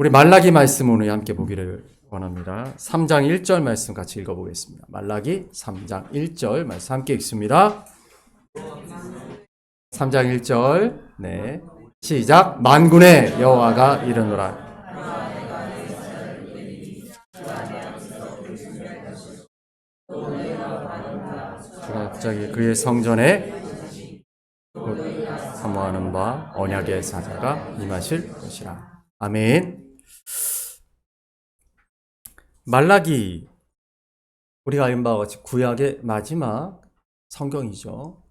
우리 말라기 말씀 오늘 함께 보기를 원합니다. 3장 1절 말씀 같이 읽어보겠습니다. 말라기 3장 1절 말씀 함께 읽습니다. 3장 1절 네, 시작. 만군의 여호와가 이르노라. 주가 갑자기 그의 성전에 곧 사모하는 바 언약의 사자가 임하실 것이라. 아멘. 말라기, 우리가 알는 바와 같이 구약의 마지막 성경이죠.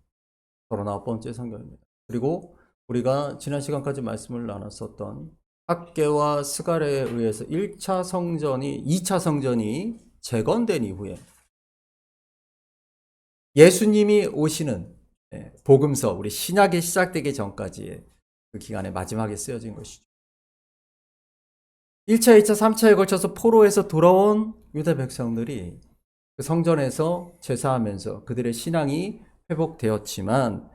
39번째 성경입니다. 그리고 우리가 지난 시간까지 말씀을 나눴었던 학개와 스가랴에 의해서 1차 성전이 2차 성전이 재건된 이후에 예수님이 오시는 복음서, 우리 신약이 시작되기 전까지의 그 기간의 마지막에 쓰여진 것이죠. 1차, 2차, 3차에 걸쳐서 포로에서 돌아온 유대 백성들이 그 성전에서 제사하면서 그들의 신앙이 회복되었지만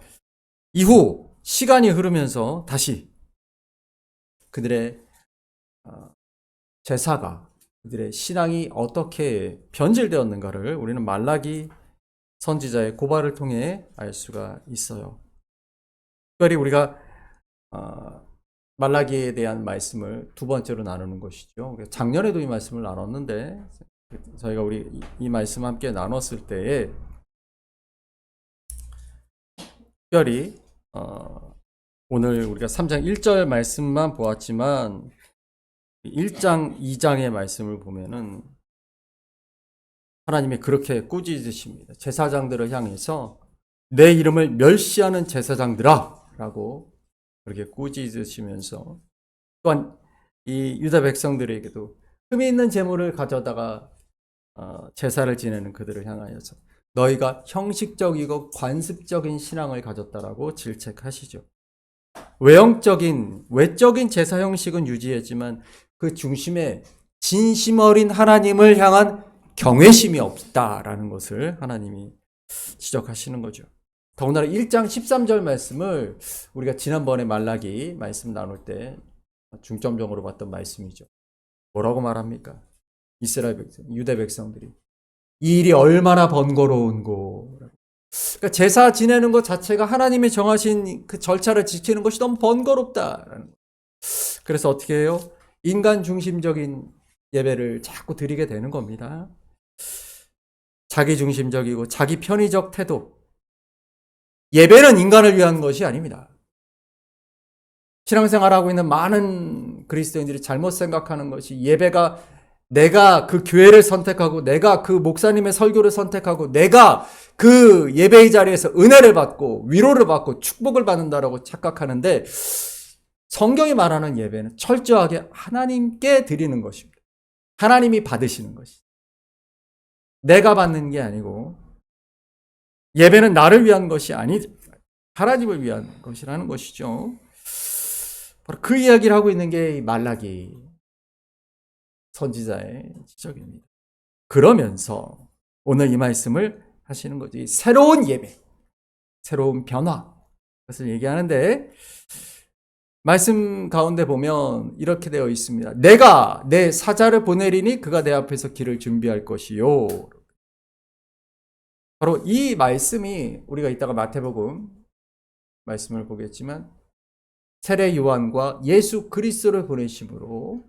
이후 시간이 흐르면서 다시 그들의 제사가, 그들의 신앙이 어떻게 변질되었는가를 우리는 말라기 선지자의 고발을 통해 알 수가 있어요. 특별히 우리가 말라기에 대한 말씀을 두 번째로 나누는 것이죠. 작년에도 이 말씀을 나눴는데 저희가 이 말씀 함께 나눴을 때에 특별히 오늘 우리가 3장 1절 말씀만 보았지만 1장 2장의 말씀을 보면은 하나님이 그렇게 꾸짖으십니다. 제사장들을 향해서 내 이름을 멸시하는 제사장들아 라고 그렇게 꾸짖으시면서 또한 이 유다 백성들에게도 흠이 있는 제물을 가져다가 제사를 지내는 그들을 향하여서 너희가 형식적이고 관습적인 신앙을 가졌다라고 질책하시죠. 외적인 제사 형식은 유지했지만 그 중심에 진심 어린 하나님을 향한 경외심이 없다라는 것을 하나님이 지적하시는 거죠. 더군다나 1장 13절 말씀을 우리가 지난번에 말라기 말씀 나눌 때 중점적으로 봤던 말씀이죠. 뭐라고 말합니까? 이스라엘 백성, 유대 백성들이 이 일이 얼마나 번거로운고. 그러니까 제사 지내는 것 자체가 하나님이 정하신 그 절차를 지키는 것이 너무 번거롭다라는 거. 그래서 어떻게 해요? 인간 중심적인 예배를 자꾸 드리게 되는 겁니다. 자기 중심적이고 자기 편의적 태도. 예배는 인간을 위한 것이 아닙니다. 신앙생활하고 있는 많은 그리스도인들이 잘못 생각하는 것이 예배가 내가 그 교회를 선택하고 내가 그 목사님의 설교를 선택하고 내가 그 예배의 자리에서 은혜를 받고 위로를 받고 축복을 받는다라고 착각하는데 성경이 말하는 예배는 철저하게 하나님께 드리는 것입니다. 하나님이 받으시는 것이죠. 내가 받는 게 아니고 예배는 나를 위한 것이 아니 하나님을 위한 것이라는 것이죠. 바로 그 이야기를 하고 있는 게 말라기 선지자의 지적입니다. 그러면서 오늘 이 말씀을 하시는 거지. 새로운 예배, 새로운 변화, 그것을 얘기하는데 말씀 가운데 보면 이렇게 되어 있습니다. 내가 내 사자를 보내리니 그가 내 앞에서 길을 준비할 것이요. 바로 이 말씀이 우리가 이따가 마태복음 말씀을 보겠지만 세례 요한과 예수 그리스도를 보내심으로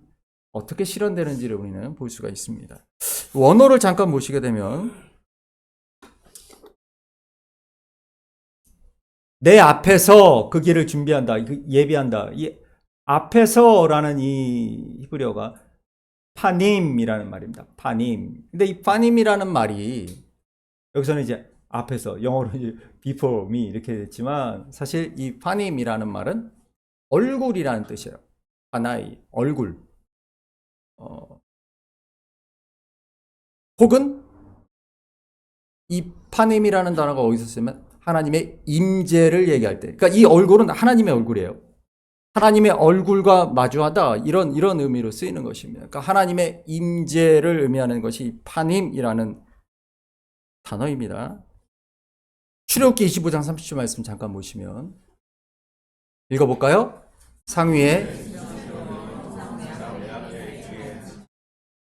어떻게 실현되는지를 우리는 볼 수가 있습니다. 원어를 잠깐 보시게 되면 내 앞에서 그 길을 준비한다, 예비한다. 이 앞에서라는 이 히브리어가 파님이라는 말입니다. 파님. 근데 이 파님이라는 말이 여기서는 이제 앞에서 영어로 이제 before me 이렇게 됐지만 사실 이 파님이라는 말은 얼굴이라는 뜻이에요. 하나의 얼굴. 혹은 이 파님이라는 단어가 어디서 쓰면 하나님의 임재를 얘기할 때, 그러니까 이 얼굴은 하나님의 얼굴이에요. 하나님의 얼굴과 마주하다 이런 의미로 쓰이는 것입니다. 그러니까 하나님의 임재를 의미하는 것이 파님이라는 단어입니다. 출애굽기 25장 30절 말씀 잠깐 보시면 읽어볼까요? 상위에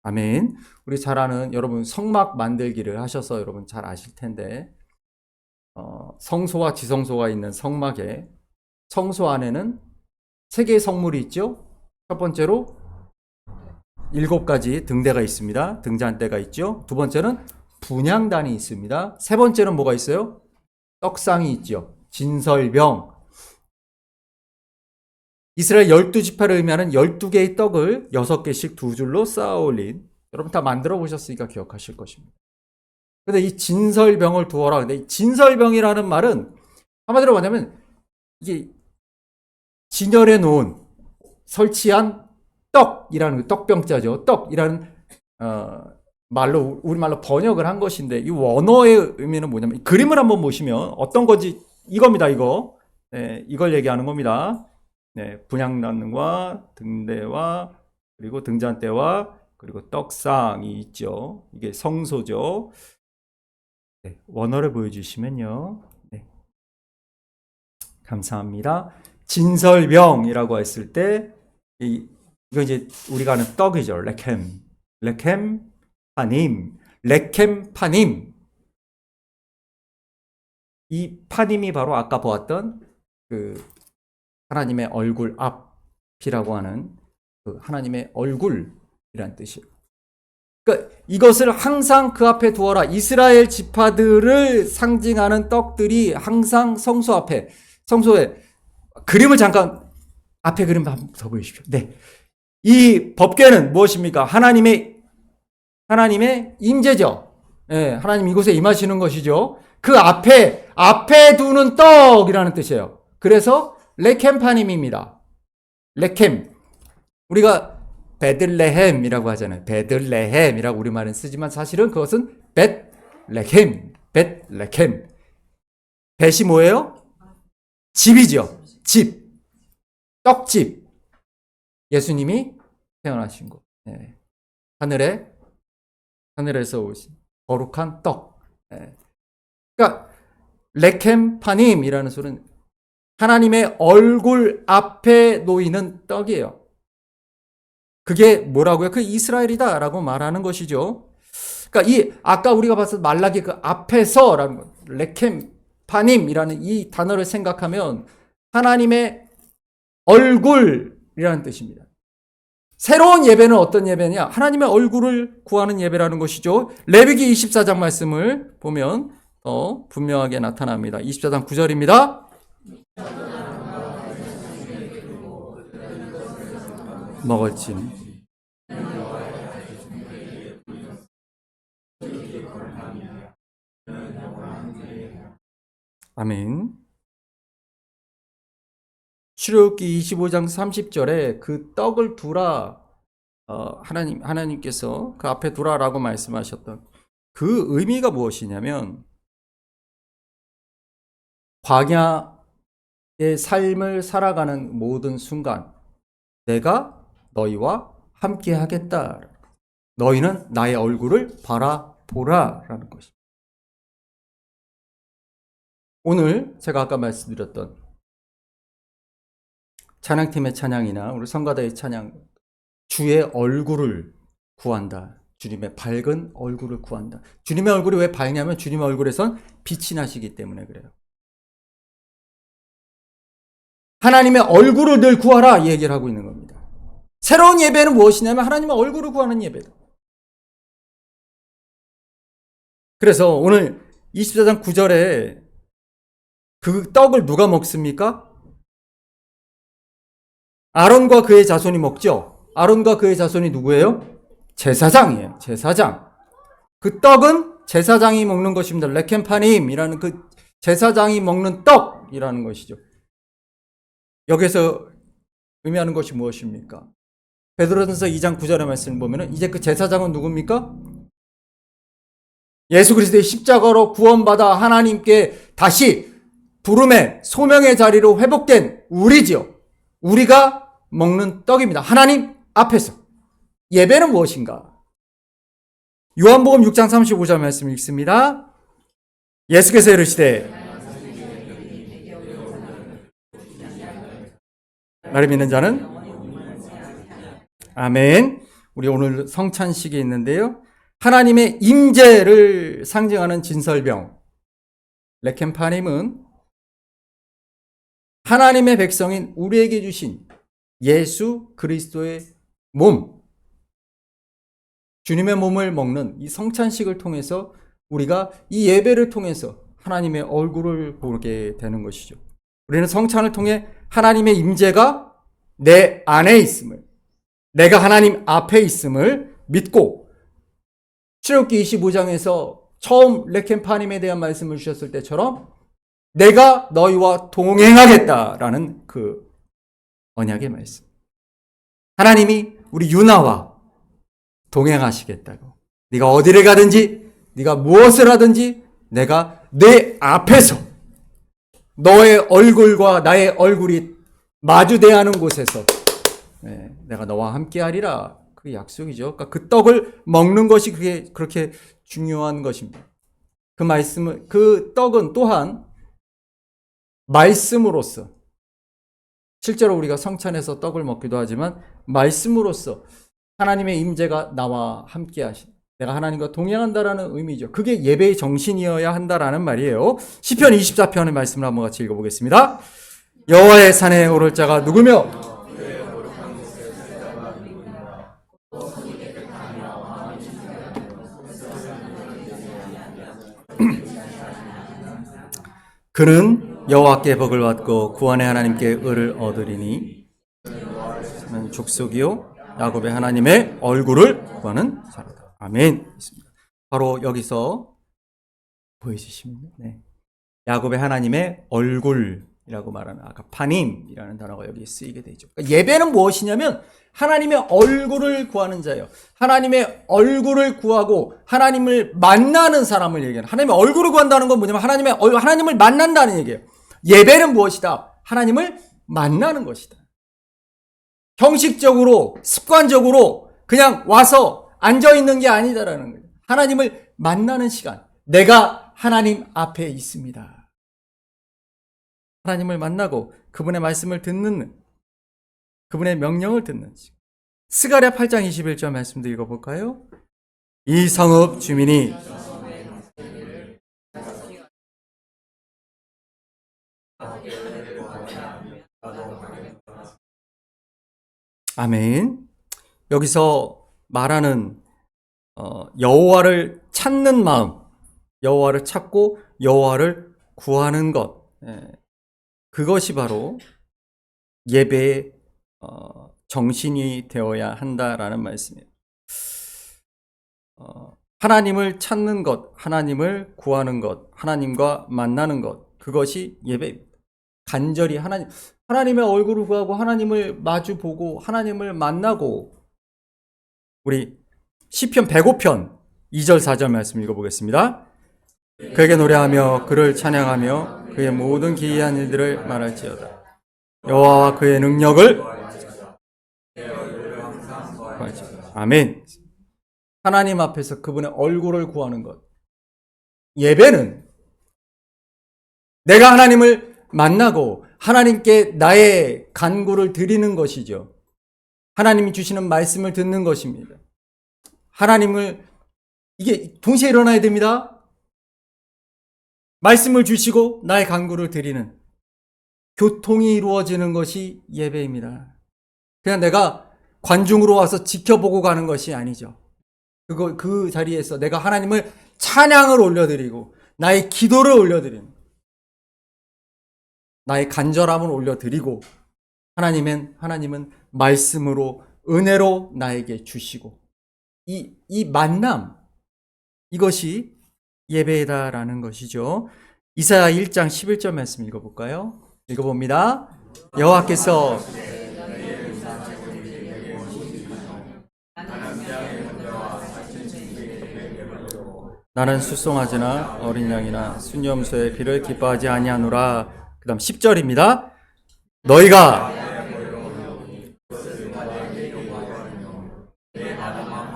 아멘. 우리 잘 아는 여러분 성막 만들기를 하셔서 여러분 잘 아실 텐데 성소와 지성소가 있는 성막에 성소 안에는 세 개의 성물이 있죠. 첫 번째로 7가지 등대가 있습니다. 등잔대가 있죠. 두 번째는 분향단이 있습니다. 세 번째는 뭐가 있어요? 떡상이 있죠. 진설병. 이스라엘 12지파를 의미하는 12개의 떡을 6개씩 두 줄로 쌓아 올린, 여러분 다 만들어 보셨으니까 기억하실 것입니다. 근데 이 진설병을 두어라. 근데 이 진설병이라는 말은 한마디로 뭐냐면 이게 진열해 놓은, 설치한 떡이라는, 떡병자죠. 떡이라는 말로, 우리말로 번역을 한 것인데, 이 원어의 의미는 뭐냐면, 그림을 한번 보시면 어떤 건지 이겁니다. 이거. 네, 이걸 얘기하는 겁니다. 네, 분향단과 등대와 그리고 등잔대와 그리고 떡상이 있죠. 이게 성소죠. 네, 원어를 보여주시면요. 네, 감사합니다. 진설병이라고 했을 때 이거 이제 우리가 아는 떡이죠. 레켐, 레켐 파님, 레켐 파님. 이 파님이 바로 아까 보았던 그 하나님의 얼굴 앞이라고 하는 그 하나님의 얼굴이란 뜻이에요. 그러니까 이것을 항상 그 앞에 두어라. 이스라엘 지파들을 상징하는 떡들이 항상 성소 앞에, 성소에, 그림을 잠깐 앞에 그림 한번 더 보여주십시오. 네, 이 법궤는 무엇입니까? 하나님의 임재죠. 네, 하나님 이곳에 임하시는 것이죠. 그 앞에 두는 떡이라는 뜻이에요. 그래서 레켐파님입니다. 레켐. 우리가 베들레헴이라고 하잖아요. 베들레헴이라고 우리말은 쓰지만 사실은 그것은 벳레켐. 벳레켐. 벳이 뭐예요? 집이죠. 집. 떡집. 예수님이 태어나신 곳. 네. 하늘에서 오신 거룩한 떡. 네. 그러니까 레켐파님이라는 소리는 하나님의 얼굴 앞에 놓이는 떡이에요. 그게 뭐라고요? 그 이스라엘이다라고 말하는 것이죠. 그러니까 아까 우리가 봤던 말라기 그 앞에서라는 것, 레켐파님이라는 이 단어를 생각하면 하나님의 얼굴이라는 뜻입니다. 새로운 예배는 어떤 예배냐? 하나님의 얼굴을 구하는 예배라는 것이죠. 레위기 24장 말씀을 보면 더 분명하게 나타납니다. 24장 9절입니다. 먹을지는 아멘. 출애굽기 25장 30절에 그 떡을 두라, 하나님께서 그 앞에 두라라고 말씀하셨던 그 의미가 무엇이냐면, 광야의 삶을 살아가는 모든 순간 내가 너희와 함께 하겠다. 너희는 나의 얼굴을 바라보라라는 것입니다. 오늘 제가 아까 말씀드렸던 찬양팀의 찬양이나 우리 성가대의 찬양, 주의 얼굴을 구한다. 주님의 밝은 얼굴을 구한다. 주님의 얼굴이 왜 밝냐면 주님의 얼굴에선 빛이 나시기 때문에 그래요. 하나님의 얼굴을 늘 구하라 이 얘기를 하고 있는 겁니다. 새로운 예배는 무엇이냐면 하나님의 얼굴을 구하는 예배다. 그래서 오늘 24장 9절에 그 떡을 누가 먹습니까? 아론과 그의 자손이 먹죠. 아론과 그의 자손이 누구예요? 제사장이에요. 제사장. 그 떡은 제사장이 먹는 것입니다. 레켐파님이라는 그 제사장이 먹는 떡이라는 것이죠. 여기서 의미하는 것이 무엇입니까? 베드로전서 2장 9절의 말씀을 보면 이제 그 제사장은 누굽니까? 예수 그리스도의 십자가로 구원받아 하나님께 다시 부름의 소명의 자리로 회복된 우리지요. 우리가 먹는 떡입니다. 하나님 앞에서. 예배는 무엇인가? 요한복음 6장 35절 말씀 읽습니다. 예수께서 이르시되 나를 믿는 자는 아멘. 우리 오늘 성찬식이 있는데요. 하나님의 임재를 상징하는 진설병 레켐파님은 하나님의 백성인 우리에게 주신 예수 그리스도의 몸, 주님의 몸을 먹는 이 성찬식을 통해서 우리가 이 예배를 통해서 하나님의 얼굴을 보게 되는 것이죠. 우리는 성찬을 통해 하나님의 임재가 내 안에 있음을, 내가 하나님 앞에 있음을 믿고, 출애굽기 25장에서 처음 레켐파님에 대한 말씀을 주셨을 때처럼 내가 너희와 동행하겠다라는 그 언약의 말씀. 하나님이 우리 유나와 동행하시겠다고. 네가 어디를 가든지, 네가 무엇을 하든지 내가 내 앞에서 너의 얼굴과 나의 얼굴이 마주대하는 곳에서 내가 너와 함께 하리라. 그 약속이죠. 그러니까 그 떡을 먹는 것이 그게 그렇게 중요한 것입니다. 그 말씀을, 그 떡은 또한 말씀으로써, 실제로 우리가 성찬에서 떡을 먹기도 하지만 말씀으로써 하나님의 임재가 나와 함께 하신, 내가 하나님과 동행한다라는 의미죠. 그게 예배의 정신이어야 한다라는 말이에요. 시편 24편의 말씀을 한번 같이 읽어보겠습니다. 여호와의 산에 오를 자가 누구며 그는 여호와께 복을 받고 구원의 하나님께 의를 얻으리니 저는 족속이요 야곱의 하나님의 얼굴을 구하는 자로다. 아멘. 바로 여기서 보여주십니다. 네. 야곱의 하나님의 얼굴이라고 말하는 아까 파님이라는 단어가 여기 쓰이게 되죠. 그러니까 예배는 무엇이냐면 하나님의 얼굴을 구하는 자예요. 하나님의 얼굴을 구하고 하나님을 만나는 사람을 얘기하는, 하나님의 얼굴을 구한다는 건 뭐냐면 하나님을 만난다는 얘기예요. 예배는 무엇이다? 하나님을 만나는 것이다. 형식적으로, 습관적으로 그냥 와서 앉아있는 게 아니다라는 거예요. 하나님을 만나는 시간. 내가 하나님 앞에 있습니다. 하나님을 만나고 그분의 말씀을 듣는, 그분의 명령을 듣는 시간. 스가랴 8장 21절 말씀도 읽어볼까요? 이 성읍 주민이 아멘. 여기서 말하는 여호와를 찾는 마음, 여호와를 찾고 여호와를 구하는 것, 그것이 바로 예배의 정신이 되어야 한다라는 말씀이에요. 하나님을 찾는 것, 하나님을 구하는 것, 하나님과 만나는 것, 그것이 예배입니다. 간절히 하나님의 얼굴을 구하고 하나님을 마주 보고 하나님을 만나고. 우리 시편 105편 2절 4절 말씀 읽어보겠습니다. 그에게 노래하며 그를 찬양하며 그의 모든 기이한 일들을 말할지어다. 여호와와 그의 능력을 아멘. 하나님 앞에서 그분의 얼굴을 구하는 것. 예배는 내가 하나님을 만나고 하나님께 나의 간구를 드리는 것이죠. 하나님이 주시는 말씀을 듣는 것입니다. 이게 동시에 일어나야 됩니다. 말씀을 주시고 나의 간구를 드리는 교통이 이루어지는 것이 예배입니다. 그냥 내가 관중으로 와서 지켜보고 가는 것이 아니죠. 그 자리에서 내가 하나님을 찬양을 올려드리고 나의 기도를 올려드리는, 나의 간절함을 올려드리고 하나님은 말씀으로 은혜로 나에게 주시고 이 만남, 이것이 예배다라는 것이죠. 이사야 1장 11절 말씀 읽어볼까요? 읽어봅니다. 여호와께서 나는 수송아지나 어린 양이나 순염소의 피를 기뻐하지 아니하노라. 그 다음 10절입니다. 너희가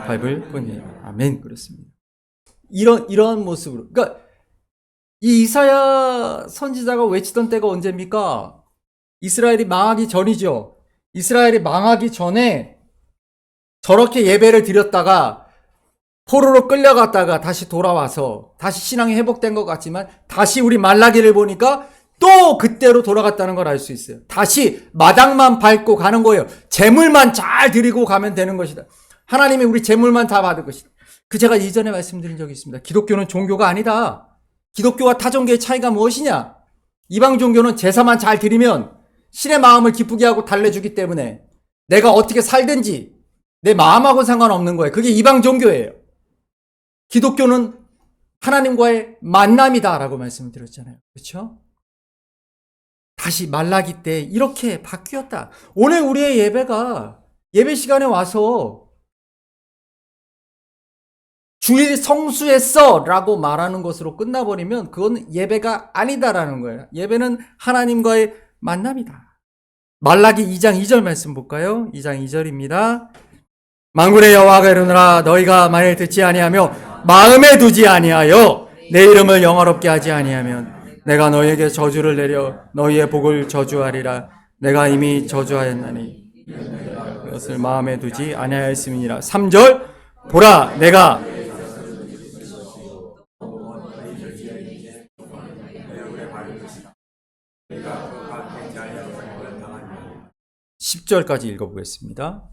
밟을 뿐이야. 아멘. 그렇습니다. 이런 모습으로. 그러니까 이 이사야 선지자가 외치던 때가 언제입니까? 이스라엘이 망하기 전이죠. 이스라엘이 망하기 전에 저렇게 예배를 드렸다가 포로로 끌려갔다가 다시 돌아와서 다시 신앙이 회복된 것 같지만 다시 우리 말라기를 보니까 또 그때로 돌아갔다는 걸 알 수 있어요. 다시 마당만 밟고 가는 거예요. 재물만 잘 드리고 가면 되는 것이다. 하나님이 우리 재물만 다 받을 것이다. 그 제가 이전에 말씀드린 적이 있습니다. 기독교는 종교가 아니다. 기독교와 타 종교의 차이가 무엇이냐? 이방 종교는 제사만 잘 드리면 신의 마음을 기쁘게 하고 달래주기 때문에 내가 어떻게 살든지 내 마음하고 상관없는 거예요. 그게 이방 종교예요. 기독교는 하나님과의 만남이다라고 말씀을 드렸잖아요. 그렇죠? 다시 말라기 때 이렇게 바뀌었다. 오늘 우리의 예배가 예배 시간에 와서 주일 성수했어 라고 말하는 것으로 끝나버리면 그건 예배가 아니다라는 거예요. 예배는 하나님과의 만남이다. 말라기 2장 2절 말씀 볼까요? 2장 2절입니다. 만군의 여호와가 이르노라 너희가 만일 듣지 아니하며 마음에 두지 아니하여 내 이름을 영화롭게 하지 아니하면 내가 너희에게 저주를 내려 너희의 복을 저주하리라. 내가 이미 저주하였나니 그것을 마음에 두지 아니하였음이니라. 3절 보라 내가 10절까지 읽어보겠습니다.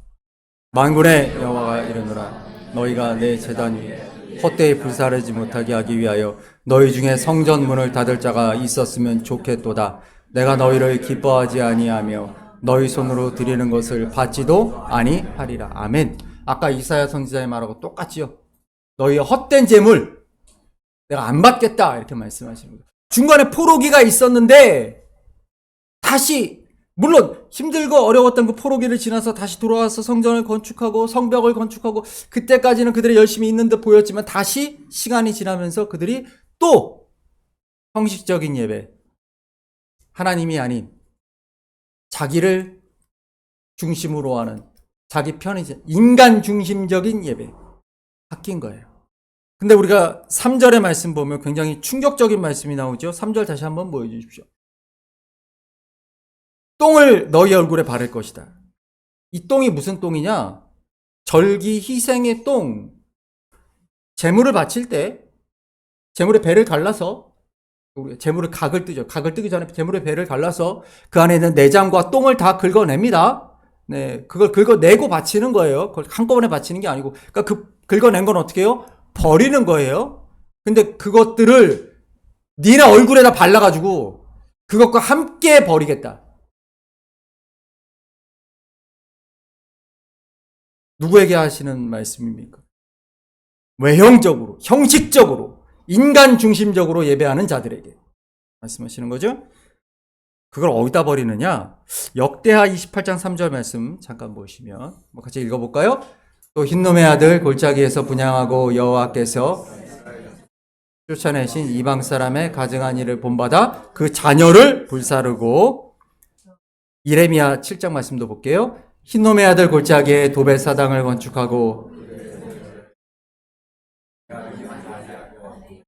만군의 여호와가 이르노라 너희가 내 제단 위에 헛되이 불사르지 못하게 하기 위하여 너희 중에 성전 문을 닫을 자가 있었으면 좋겠도다. 내가 너희를 기뻐하지 아니하며 너희 손으로 드리는 것을 받지도 아니하리라. 아멘. 아까 이사야 선지자의 말하고 똑같지요. 너희의 헛된 재물 내가 안 받겠다 이렇게 말씀하시는 거예요. 중간에 포로기가 있었는데 다시 물론 힘들고 어려웠던 그 포로기를 지나서 다시 돌아와서 성전을 건축하고 성벽을 건축하고 그때까지는 그들이 열심히 있는 듯 보였지만 다시 시간이 지나면서 그들이 또 형식적인 예배, 하나님이 아닌 자기를 중심으로 하는 자기 편의점, 인간 중심적인 예배 바뀐 거예요. 근데 우리가 3절의 말씀 보면 굉장히 충격적인 말씀이 나오죠. 3절 다시 한번 보여주십시오. 똥을 너희 얼굴에 바를 것이다. 이 똥이 무슨 똥이냐? 절기 희생의 똥. 제물을 바칠 때 제물의 배를 갈라서 제물의 각을 뜨죠. 각을 뜨기 전에 제물의 배를 갈라서 그 안에 있는 내장과 똥을 다 긁어냅니다. 네, 그걸 긁어내고 바치는 거예요. 그걸 한꺼번에 바치는 게 아니고, 그러니까 그 긁어낸 건 어떻게 해요? 버리는 거예요. 근데 그것들을 니네 얼굴에다 발라가지고 그것과 함께 버리겠다. 누구에게 하시는 말씀입니까? 외형적으로, 형식적으로, 인간 중심적으로 예배하는 자들에게 말씀하시는 거죠? 그걸 어디다 버리느냐? 역대하 28장 3절 말씀 잠깐 보시면 같이 읽어볼까요? 또 흰놈의 아들 골짜기에서 분향하고 여호와께서 쫓아내신 이방 사람의 가증한 일을 본받아 그 자녀를 불사르고 이레미야 7장 말씀도 볼게요. 흰놈의 아들 골짜기에 도벳 사당을 건축하고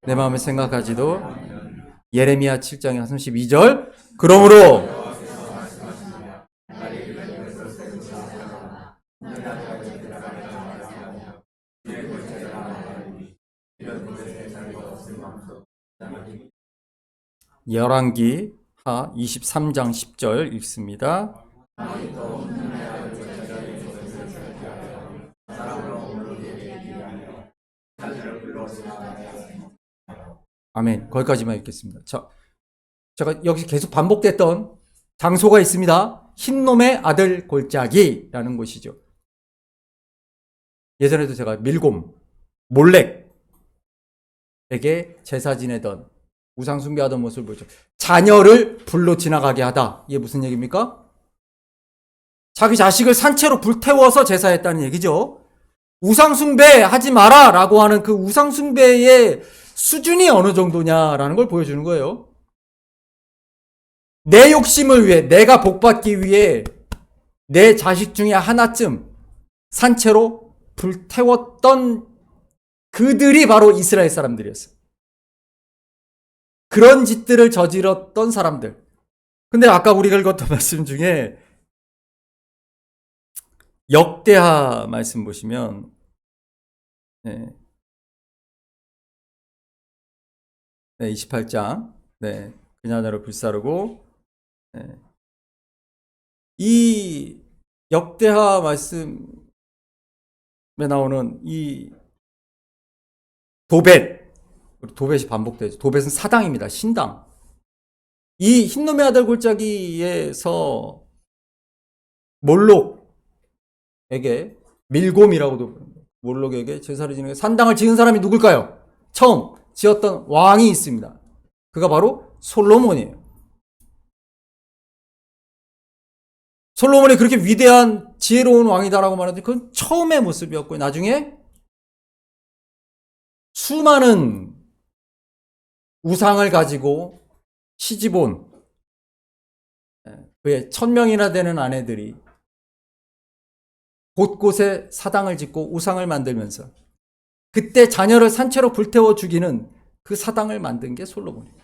내 마음에 생각하지도 예레미야 7장 32절 그러므로 열왕기 하 23장 10절 읽습니다. 아멘. 거기까지만 읽겠습니다. 자, 제가 여기서 계속 반복됐던 장소가 있습니다. 흰놈의 아들 골짜기라는 곳이죠. 예전에도 제가 밀곰, 몰렉에게 제사 지내던 우상 숭배하던 모습을 보죠. 자녀를 불로 지나가게 하다. 이게 무슨 얘기입니까? 자기 자식을 산채로 불태워서 제사했다는 얘기죠. 우상 숭배하지 마라 라고 하는 그 우상 숭배의 수준이 어느 정도냐라는 걸 보여주는 거예요. 내 욕심을 위해, 내가 복받기 위해 내 자식 중에 하나쯤 산채로 불태웠던 그들이 바로 이스라엘 사람들이었어요. 그런 짓들을 저질렀던 사람들. 근데 아까 우리가 읽었던 말씀 중에 역대하 말씀 보시면 네, 28장 그냐나를 불사르고 이 역대하 말씀에 나오는 이 도벳이 반복되죠. 도벳은 사당입니다. 신당. 이 흰놈의 아들 골짜기에서 몰록에게 밀곰이라고도 부릅니다. 몰록에게 제사를 지는 산당을 지은 사람이 누굴까요? 처음 지었던 왕이 있습니다. 그가 바로 솔로몬이에요. 솔로몬이 그렇게 위대한 지혜로운 왕이다라고 말하는데 그건 처음의 모습이었고요. 나중에 수많은 우상을 가지고 시집온 그의 1000명이나 되는 아내들이 곳곳에 사당을 짓고 우상을 만들면서 그때 자녀를 산채로 불태워 죽이는 그 사당을 만든 게 솔로몬이에요.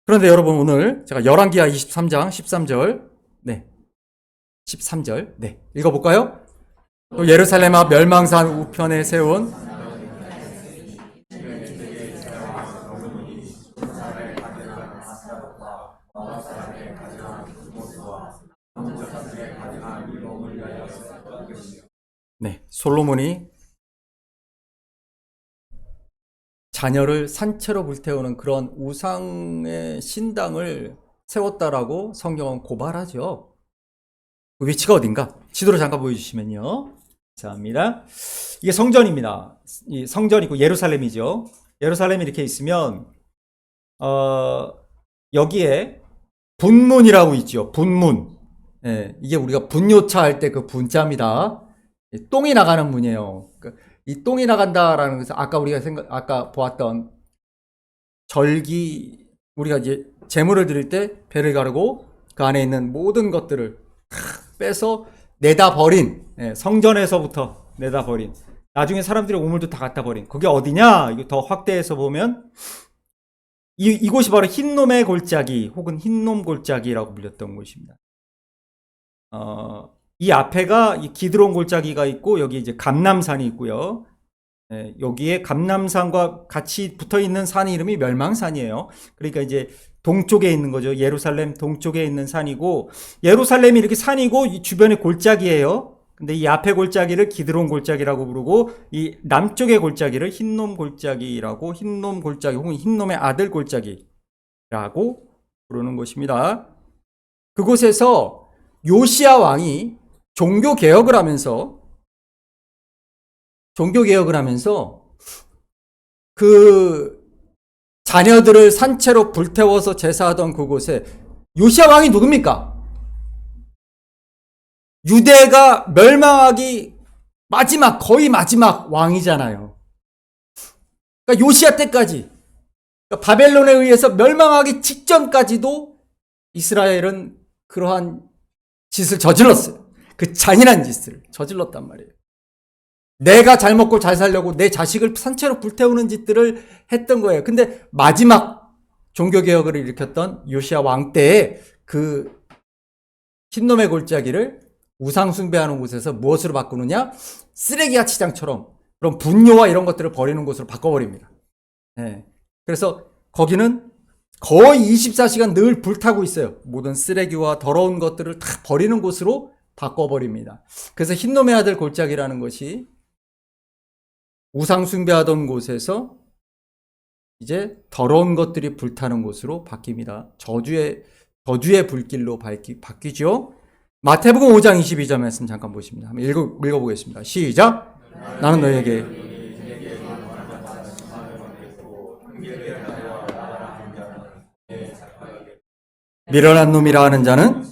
그런데 여러분 오늘 제가 열왕기하 23장 13절 13절 읽어볼까요? 또 예루살렘 앞 멸망산 우편에 세운 솔로몬이 자녀를 산채로 불태우는 그런 우상의 신당을 세웠다라고 성경은 고발하죠. 그 위치가 어딘가? 지도를 잠깐 보여주시면요. 감사합니다. 이게 성전입니다. 이 성전이고 예루살렘이죠. 예루살렘이 이렇게 있으면 여기에 분문이라고 있죠. 분문. 이게 우리가 분요차 할 때 그 분자입니다. 똥이 나가는 문이에요. 이 똥이 나간다라는 것은 아까 우리가 아까 보았던 절기, 우리가 이제 제물을 드릴 때 배를 가르고 그 안에 있는 모든 것들을 빼서 내다 버린, 성전에서부터 내다 버린, 나중에 사람들의 우물도 다 갖다 버린, 그게 어디냐? 이거 더 확대해서 보면 이곳이 바로 흰놈의 골짜기 혹은 흰놈 골짜기라고 불렸던 곳입니다. 이 앞에가 이 기드론 골짜기가 있고 여기 이제 감람산이 있고요. 여기에 감람산과 같이 붙어 있는 산 이름이 멸망산이에요. 그러니까 이제 동쪽에 있는 거죠. 예루살렘 동쪽에 있는 산이고, 예루살렘이 이렇게 산이고 이 주변에 골짜기예요. 근데 이 앞에 골짜기를 기드론 골짜기라고 부르고 이 남쪽의 골짜기를 흰놈 골짜기라고, 흰놈 골짜기 혹은 흰놈의 아들 골짜기라고 부르는 것입니다. 그곳에서 요시야 왕이 종교개혁을 하면서 그 자녀들을 산채로 불태워서 제사하던 그곳에 요시야 왕이 누굽니까? 유대가 멸망하기 거의 마지막 왕이잖아요. 그러니까 요시야 때까지, 그러니까 바벨론에 의해서 멸망하기 직전까지도 이스라엘은 그러한 짓을 저질렀어요. 그 잔인한 짓을 저질렀단 말이에요. 내가 잘 먹고 잘 살려고 내 자식을 산채로 불태우는 짓들을 했던 거예요. 근데 마지막 종교개혁을 일으켰던 요시야 왕 때에 그 흰놈의 골짜기를 우상 숭배하는 곳에서 무엇으로 바꾸느냐? 쓰레기 야치장처럼 그런 분뇨와 이런 것들을 버리는 곳으로 바꿔버립니다. 그래서 거기는 거의 24시간 늘 불타고 있어요. 모든 쓰레기와 더러운 것들을 다 버리는 곳으로 바꿔버립니다. 그래서 흰놈의 아들 골짜기라는 것이 우상 숭배하던 곳에서 이제 더러운 것들이 불타는 곳으로 바뀝니다. 저주의 불길로 바뀌죠. 마태복음 5장 22절 말씀 잠깐 보십니다. 한번 읽어보겠습니다. 시작. 나는 너에게 미련한 놈이라 하는 자는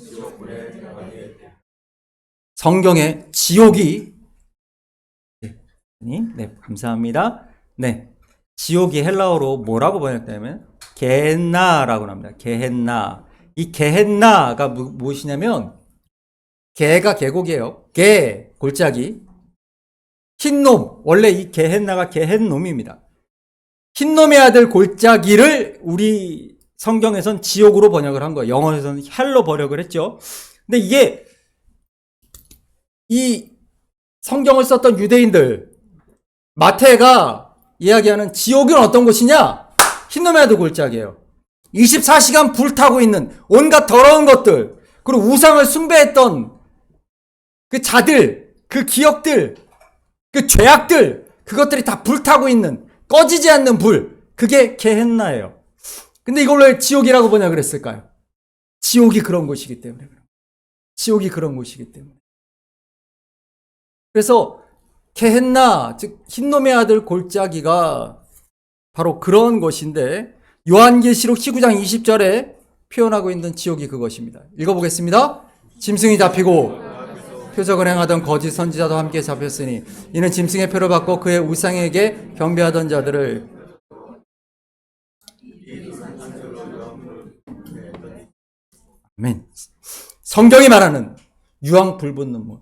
성경에 지옥이 감사합니다. 지옥이 헬라어로 뭐라고 번역되냐면 게헨나라고 합니다. 게헨나. 이 게헨나가 무엇이냐면 게가 계곡이에요. 게 골짜기. 흰놈. 원래 이 게헨나가 게헨놈입니다. 흰놈의 아들 골짜기를 우리 성경에선 지옥으로 번역을 한 거예요. 영어에서는 헬로 번역을 했죠. 근데 이게 이 성경을 썼던 유대인들, 마태가 이야기하는 지옥은 어떤 곳이냐? 흰놈의 아들 골짜기예요. 24시간 불타고 있는 온갖 더러운 것들, 그리고 우상을 숭배했던 그 자들, 그 기억들, 그 죄악들, 그것들이 다 불타고 있는 꺼지지 않는 불, 그게 게헨나예요. 근데 이걸 왜 지옥이라고 보냐 그랬을까요? 지옥이 그런 곳이기 때문에. 지옥이 그런 곳이기 때문에. 그래서 게헨나, 즉 흰놈의 아들 골짜기가 바로 그런 것인데, 요한계시록 19장 20절에 표현하고 있는 지옥이 그것입니다. 읽어보겠습니다. 짐승이 잡히고 표적을 행하던 거짓 선지자도 함께 잡혔으니 이는 짐승의 표를 받고 그의 우상에게 경배하던 자들을 아멘. 성경이 말하는 유황 불붙는 물,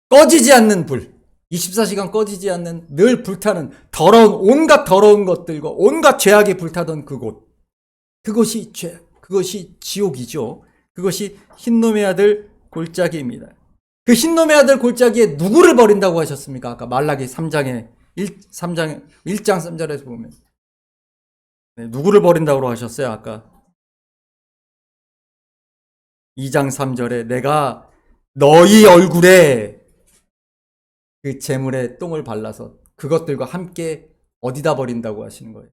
꺼지지 않는 불, 24시간 꺼지지 않는 늘 불타는 더러운 온갖 더러운 것들과 온갖 죄악이 불타던 그곳, 그것이 그것이 지옥이죠. 그것이 흰놈의 아들 골짜기입니다. 그 흰놈의 아들 골짜기에 누구를 버린다고 하셨습니까? 아까 말라기 3장 3절에서 보면 누구를 버린다고 하셨어요? 아까 2장 3절에 내가 너희 얼굴에 그 재물에 똥을 발라서 그것들과 함께 어디다 버린다고 하시는 거예요.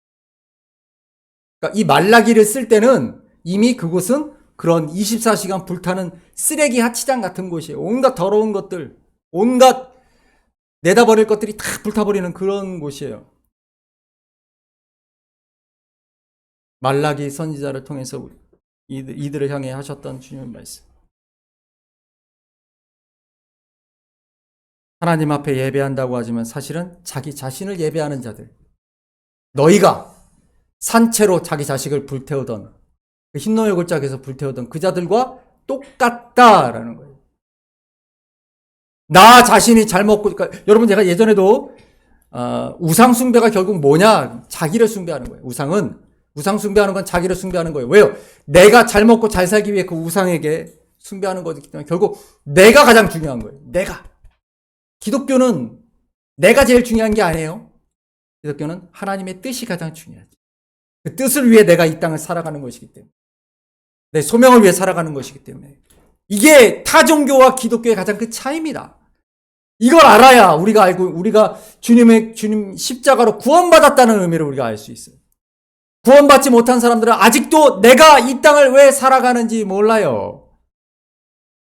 그러니까 이 말라기를 쓸 때는 이미 그곳은 그런 24시간 불타는 쓰레기 하치장 같은 곳이에요. 온갖 더러운 것들, 온갖 내다버릴 것들이 다 불타버리는 그런 곳이에요. 말라기 선지자를 통해서 이들을 향해 하셨던 주님의 말씀. 하나님 앞에 예배한다고 하지만 사실은 자기 자신을 예배하는 자들, 너희가 산채로 자기 자식을 불태우던 그 흰노예 골짜기에서 불태우던 그 자들과 똑같다라는 거예요. 나 자신이 잘 먹고, 그러니까 여러분 제가 예전에도 우상 숭배가 결국 뭐냐? 자기를 숭배하는 거예요. 우상 숭배하는 건 자기를 숭배하는 거예요. 왜요? 내가 잘 먹고 잘 살기 위해 그 우상에게 숭배하는 거기 때문에 결국 내가 가장 중요한 거예요. 내가. 기독교는 내가 제일 중요한 게 아니에요. 기독교는 하나님의 뜻이 가장 중요하지. 그 뜻을 위해 내가 이 땅을 살아가는 것이기 때문에, 내 소명을 위해 살아가는 것이기 때문에, 이게 타 종교와 기독교의 가장 큰 차이입니다. 이걸 알아야 우리가 주님 십자가로 구원받았다는 의미를 우리가 알 수 있어요. 구원받지 못한 사람들은 아직도 내가 이 땅을 왜 살아가는지 몰라요.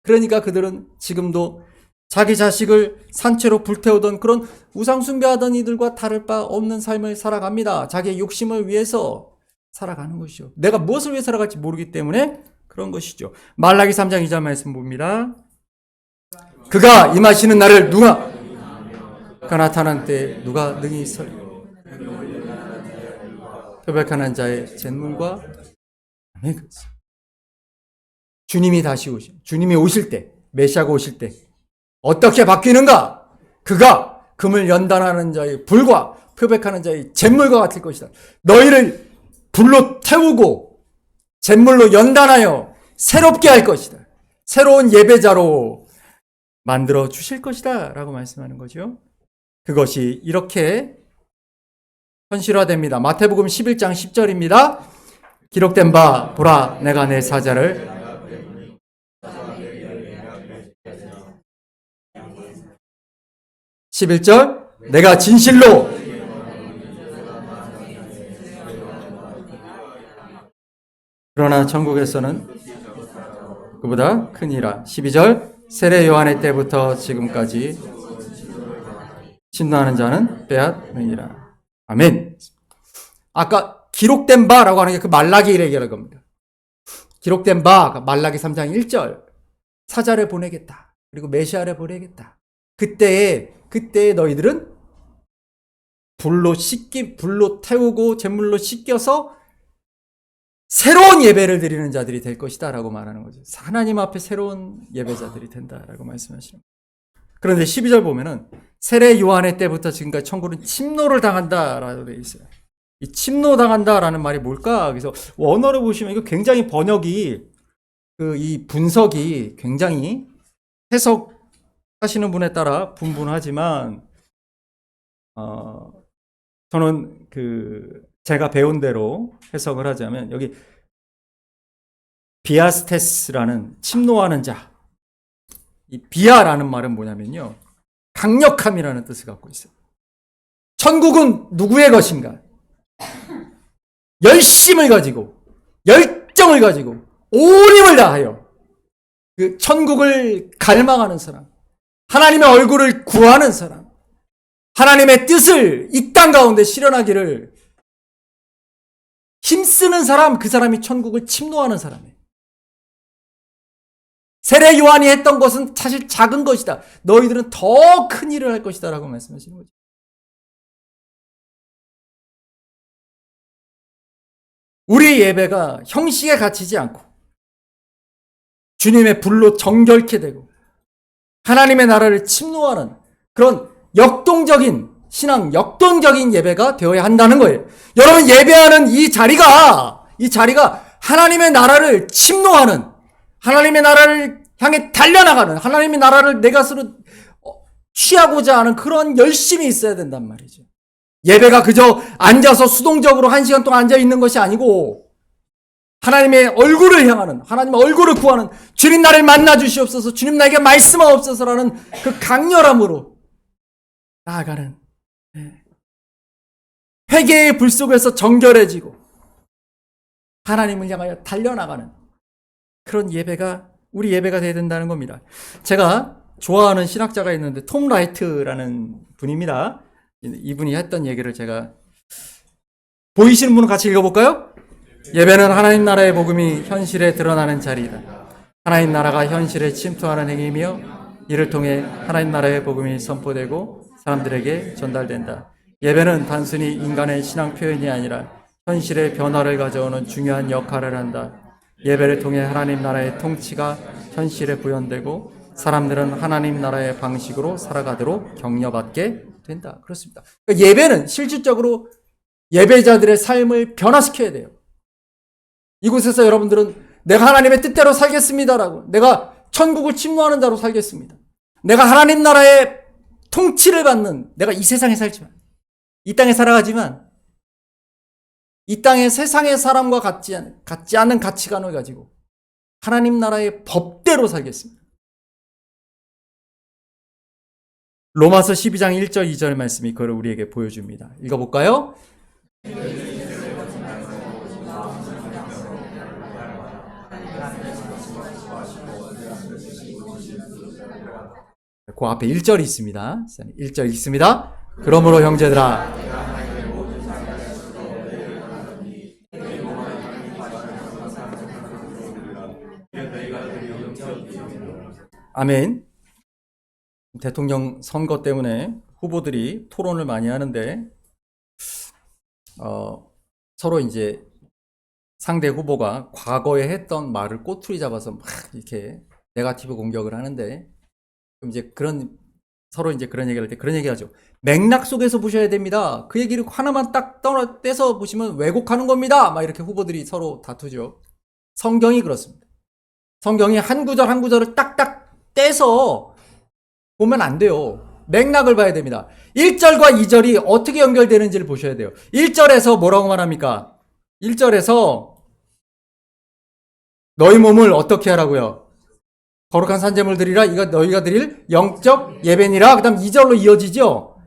그러니까 그들은 지금도 자기 자식을 산채로 불태우던 그런 우상숭배하던 이들과 다를 바 없는 삶을 살아갑니다. 자기의 욕심을 위해서 살아가는 것이죠. 내가 무엇을 위해 살아갈지 모르기 때문에 그런 것이죠. 말라기 3장 2절 말씀 봅니다. 그가 임하시는 날을 누가 나타난 때 누가 능히 서리 표백하는 자의 잿물과 주님이 다시 주님이 오실 때, 메시아가 오실 때 어떻게 바뀌는가? 그가 금을 연단하는 자의 불과 표백하는 자의 잿물과 같을 것이다. 너희를 불로 태우고 잿물로 연단하여 새롭게 할 것이다. 새로운 예배자로 만들어 주실 것이다 라고 말씀하는 거죠. 그것이 이렇게 현실화됩니다. 마태복음 11장 10절입니다. 기록된 바 보라 내가 내 사자를 11절 내가 진실로 그러나 천국에서는 그보다 크니라. 12절 세례 요한의 때부터 지금까지 진노하는 자는 빼앗느니라. 아멘. 아까 기록된 바라고 하는 게 그 말라기를 얘기하는 겁니다. 기록된 바 말라기 3장 1절 사자를 보내겠다. 그리고 메시아를 보내겠다. 그때에 너희들은 불로 태우고 잿물로 씻겨서 새로운 예배를 드리는 자들이 될 것이다 라고 말하는 거죠. 하나님 앞에 새로운 예배자들이 된다라고 말씀하시는 거예요. 그런데 12절 보면은 세례 요한의 때부터 지금까지 천국은 침노를 당한다라고 되어 있어요. 이 침노당한다라는 말이 뭘까? 그래서 원어를 보시면 이거 굉장히 번역이 이 분석이 굉장히 하시는 분에 따라 분분하지만 저는 제가 배운 대로 해석을 하자면 여기 비아스테스라는 침노하는 자, 이 비아라는 말은 뭐냐면요, 강력함이라는 뜻을 갖고 있어요. 천국은 누구의 것인가? 열심을 가지고, 열정을 가지고, 온 힘을 다하여 그 천국을 갈망하는 사람, 하나님의 얼굴을 구하는 사람, 하나님의 뜻을 이 땅 가운데 실현하기를 힘쓰는 사람, 그 사람이 천국을 침노하는 사람이에요. 세례 요한이 했던 것은 사실 작은 것이다. 너희들은 더 큰 일을 할 것이다 라고 말씀하시는 거죠. 우리 예배가 형식에 갇히지 않고 주님의 불로 정결케 되고 하나님의 나라를 침노하는 그런 역동적인 신앙, 역동적인 예배가 되어야 한다는 거예요. 여러분, 예배하는 이 자리가 하나님의 나라를 침노하는, 하나님의 나라를 향해 달려나가는, 하나님의 나라를 내 것으로 취하고자 하는 그런 열심이 있어야 된단 말이죠. 예배가 그저 앉아서 수동적으로 1시간 동안 앉아 있는 것이 아니고 하나님의 얼굴을 향하는, 하나님의 얼굴을 구하는, 주님 나를 만나 주시옵소서, 주님 나에게 말씀하옵소서라는 그 강렬함으로 나아가는, 회개의 불 속에서 정결해지고 하나님을 향하여 달려나가는 그런 예배가 우리 예배가 되어야 된다는 겁니다. 제가 좋아하는 신학자가 있는데 톰 라이트라는 분입니다. 이분이 했던 얘기를 제가, 보이시는 분은 같이 읽어볼까요? 예배는 하나님 나라의 복음이 현실에 드러나는 자리이다. 하나님 나라가 현실에 침투하는 행위이며 이를 통해 하나님 나라의 복음이 선포되고 사람들에게 전달된다. 예배는 단순히 인간의 신앙 표현이 아니라 현실의 변화를 가져오는 중요한 역할을 한다. 예배를 통해 하나님 나라의 통치가 현실에 구현되고 사람들은 하나님 나라의 방식으로 살아가도록 격려받게 된다. 그렇습니다. 예배는 실질적으로 예배자들의 삶을 변화시켜야 돼요. 이곳에서 여러분들은 내가 하나님의 뜻대로 살겠습니다라고, 내가 천국을 침노하는 자로 살겠습니다, 내가 하나님 나라의 통치를 받는, 내가 이 세상에 살지만, 이 땅에 살아가지만 이 땅의 세상의 사람과 같지 않는 가치관을 가지고 하나님 나라의 법대로 살겠습니다. 로마서 12장 1절 2절 말씀이 그걸 우리에게 보여줍니다. 읽어볼까요? 그 앞에 1절이 있습니다. 1절 있습니다. 그러므로 형제들아, 아멘. 대통령 선거 때문에 후보들이 토론을 많이 하는데 서로 이제 상대 후보가 과거에 했던 말을 꼬투리 잡아서 막 이렇게 네거티브 공격을 하는데, 이제 서로 이제 그런 얘기를 할 때 그런 얘기하죠. 맥락 속에서 보셔야 됩니다. 그 얘기를 하나만 딱 떼서 보시면 왜곡하는 겁니다. 막 이렇게 후보들이 서로 다투죠. 성경이 그렇습니다. 성경이 한 구절 한 구절을 딱딱 떼서 보면 안 돼요. 맥락을 봐야 됩니다. 1절과 2절이 어떻게 연결되는지를 보셔야 돼요. 1절에서 뭐라고 말합니까? 1절에서 너희 몸을 어떻게 하라고요? 거룩한 산제물 드리라. 이거 너희가 드릴 영적 예배니라. 그 다음 2절로 이어지죠.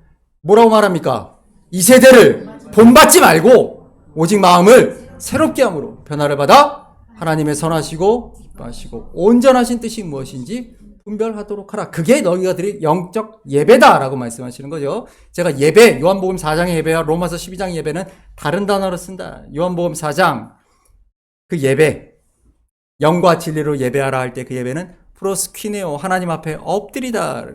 뭐라고 말합니까? 이 세대를 본받지 말고 오직 마음을 새롭게 함으로 변화를 받아 하나님의 선하시고 기뻐하시고 온전하신 뜻이 무엇인지 분별하도록 하라. 그게 너희가 드릴 영적 예배다라고 말씀하시는 거죠. 제가 예배, 요한복음 4장의 예배와 로마서 12장 예배는 다른 단어로 쓴다. 요한복음 4장 그 예배, 영과 진리로 예배하라 할 때 그 예배는 프로스퀴네오, 하나님 앞에 엎드리다.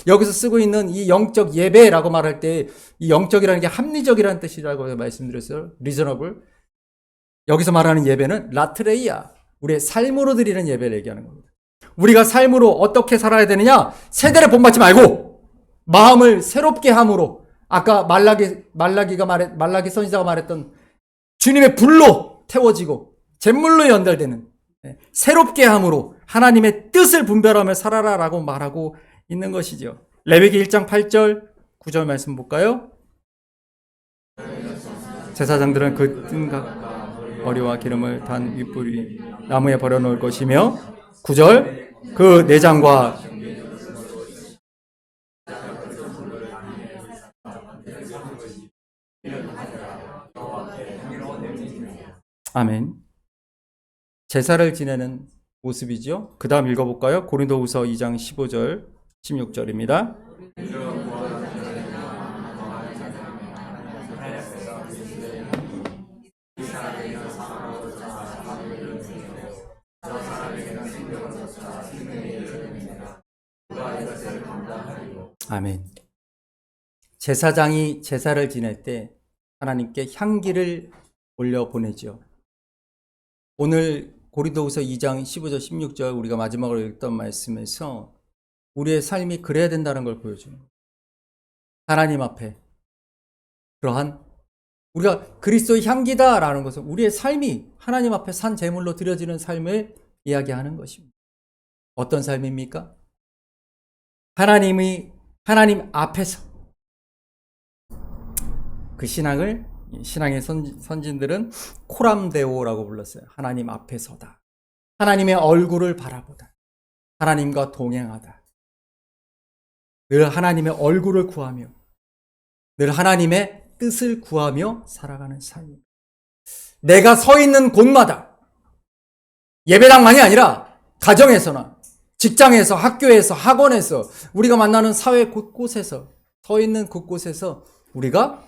여기서 쓰고 있는 이 영적 예배라고 말할 때 이 영적이라는 게 합리적이라는 뜻이라고 말씀드렸어요. 리저너블. 여기서 말하는 예배는 라트레이아, 우리의 삶으로 드리는 예배를 얘기하는 겁니다. 우리가 삶으로 어떻게 살아야 되느냐? 세대를 본받지 말고 마음을 새롭게 함으로, 아까 말라기 선지자가 말했던 주님의 불로 태워지고 잿물로 연달되는 새롭게 함으로 하나님의 뜻을 분별하며 살아라라고 말하고 있는 것이죠. 레위기 1장 8절 9절 말씀 볼까요? 제사장들은 그 뜬각 머리와 기름을 단 윗불이 나무에 버려놓을 것이며 9절 그 내장과 아멘. 제사를 지내는 모습이죠. 그 다음 읽어볼까요? 고린도후서 2장 15절 16절입니다. 아멘. 제사장이 제사를 지낼 때 하나님께 향기를 올려보내죠. 오늘 고린도후서 2장 15절 16절 우리가 마지막으로 읽던 말씀에서 우리의 삶이 그래야 된다는 걸 보여줘요. 하나님 앞에 그러한 우리가 그리스도의 향기다라는 것은 우리의 삶이 하나님 앞에 산 제물로 드려지는 삶을 이야기하는 것입니다. 어떤 삶입니까? 하나님 앞에서 그 신앙의 선진들은 코람데오라고 불렀어요. 하나님 앞에서다. 하나님의 얼굴을 바라보다. 하나님과 동행하다. 늘 하나님의 얼굴을 구하며 늘 하나님의 뜻을 구하며 살아가는 삶입니다. 내가 서 있는 곳마다 예배당만이 아니라 가정에서나 직장에서 학교에서 학원에서 우리가 만나는 사회 곳곳에서 서 있는 곳곳에서 우리가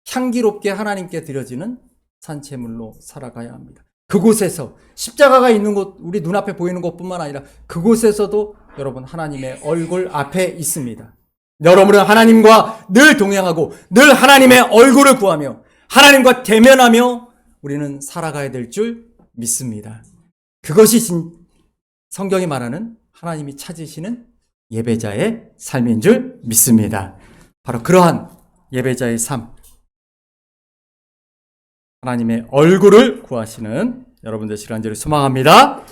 향기롭게 하나님께 드려지는 산채물로 살아가야 합니다. 그곳에서 십자가가 있는 곳, 우리 눈앞에 보이는 곳뿐만 아니라 그곳에서도 여러분 하나님의 얼굴 앞에 있습니다. 여러분은 하나님과 늘 동행하고 늘 하나님의 얼굴을 구하며 하나님과 대면하며 우리는 살아가야 될 줄 믿습니다. 그것이 성경이 말하는 하나님이 찾으시는 예배자의 삶인 줄 믿습니다. 바로 그러한 예배자의 삶, 하나님의 얼굴을 구하시는 여러분들 시간들을 소망합니다.